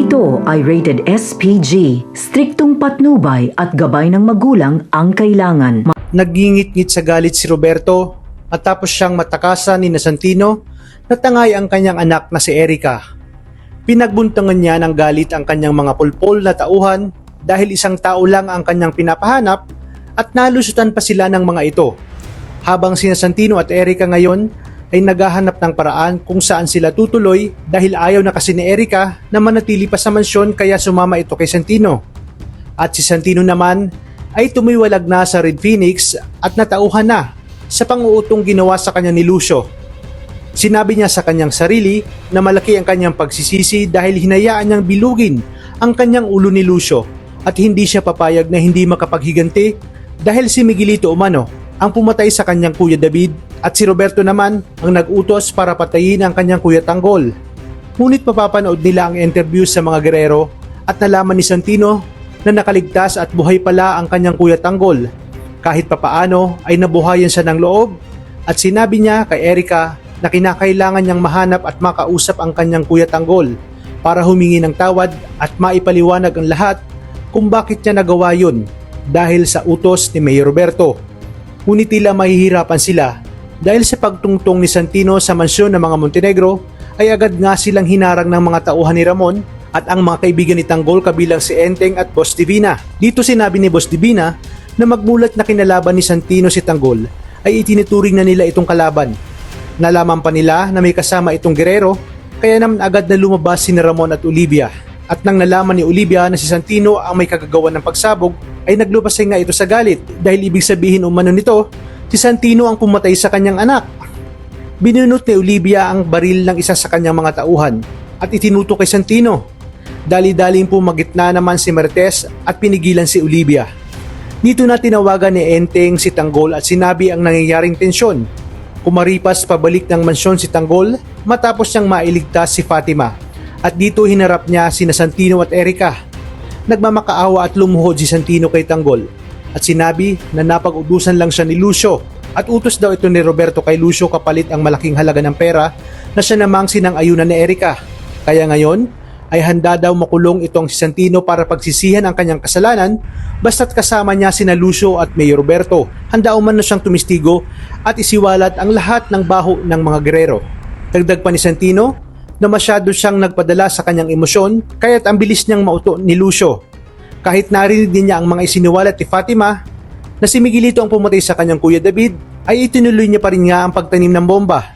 ito ay rated SPG, striktong patnubay at gabay ng magulang ang kailangan. Nagingit-ngit sa galit si Roberto matapos siyang matakasan ni Santino na tangay ang kanyang anak na si Erica. Pinagbuntangan niya ng galit ang kanyang mga pulpol na tauhan dahil isang tao lang ang kanyang pinapahanap at nalusutan pa sila ng mga ito. Habang sina Santino at Erica ngayon ay naghahanap ng paraan kung saan sila tutuloy dahil ayaw na kasi ni Erica na manatili pa sa mansyon kaya sumama ito kay Santino. At si Santino naman ay tumiwalag na sa Red Phoenix at natauhan na sa pang-uutong ginawa sa kanya ni Lucio. Sinabi niya sa kanyang sarili na malaki ang kanyang pagsisisi dahil hinayaan niyang bilugin ang kanyang ulo ni Lucio at hindi siya papayag na hindi makapaghiganti dahil si Miguelito umano ang pumatay sa kanyang kuya David at si Roberto naman ang nag-utos para patayin ang kanyang kuya Tanggol. Ngunit mapapanood nila ang interview sa mga gerero at nalaman ni Santino na nakaligtas at buhay pala ang kanyang kuya Tanggol. Kahit papaano ay nabuhayan siya ng loob at sinabi niya kay Erica na kinakailangan niyang mahanap at makausap ang kanyang kuya Tanggol para humingi ng tawad at maipaliwanag ang lahat kung bakit niya nagawa yun dahil sa utos ni Mayor Roberto. Ngunit tila mahihirapan sila dahil sa pagtungtong ni Santino sa mansyon ng mga Montenegro ay agad nga silang hinarang ng mga tauhan ni Ramon at ang mga kaibigan ni Tanggol kabilang si Enteng at Boss Divina. Dito sinabi ni Boss Divina na magmulat na kinalaban ni Santino si Tanggol ay itinuturing na nila itong kalaban. Nalaman pa nila na may kasama itong gerero kaya naman agad na lumabas si Ramon at Olivia. At nang nalaman ni Olivia na si Santino ang may kagagawan ng pagsabog ay naglubasay nga ito sa galit dahil ibig sabihin umano nito si Santino ang pumatay sa kanyang anak. Binunot ni Olivia ang baril ng isa sa kanyang mga tauhan at itinuto kay Santino. Dali-daling pumagitna naman si Martes at pinigilan si Olivia. Dito na tinawagan ni Enteng si Tanggol at sinabi ang nangyayaring tensyon. Kumaripas pabalik ng mansyon si Tanggol matapos niyang mailigtas si Fatima. At dito hinarap niya sina Santino at Erica. Nagmamakaawa at lumuhod si Santino kay Tanggol at sinabi na napag-ubusan lang siya ni Lucio at utos daw ito ni Roberto kay Lucio kapalit ang malaking halaga ng pera na siya namang sinang-ayunan ni Erica. Kaya ngayon ay handa daw makulong itong si Santino para pagsisihan ang kanyang kasalanan basta't kasama niya sina Lucio at Mayor Roberto. Handa umano siyang tumistigo at isiwalat ang lahat ng baho ng mga gerero. Dagdag pa ni Santino na masyado siyang nagpadala sa kanyang emosyon kaya't ang bilis niyang mauto ni Lucio. Kahit narinig din niya ang mga isiniwalat ni Fatima na si Miguelito ang pumatay sa kanyang kuya David ay itinuloy niya pa rin nga ang pagtanim ng bomba.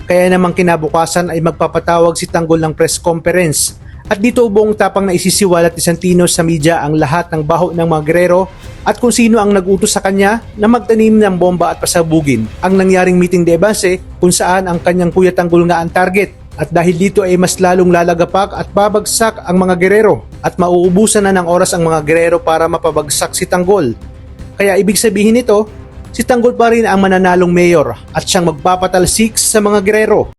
Kaya namang kinabukasan ay magpapatawag si Tanggol ng press conference at dito buong tapang na isisiwalat ni Santino sa media ang lahat ng baho ng mga gerero at kung sino ang nag-utos sa kanya na magtanim ng bomba at pasabugin ang nangyaring meeting de base kung saan ang kanyang kuya Tanggol nga ang target. At dahil dito ay mas lalong lalagapak at babagsak ang mga gerero at mauubusan na ng oras ang mga gerero para mapabagsak si Tanggol. Kaya ibig sabihin nito, si Tanggol pa rin ang mananalong mayor at siyang magpapatalsik sa mga gerero.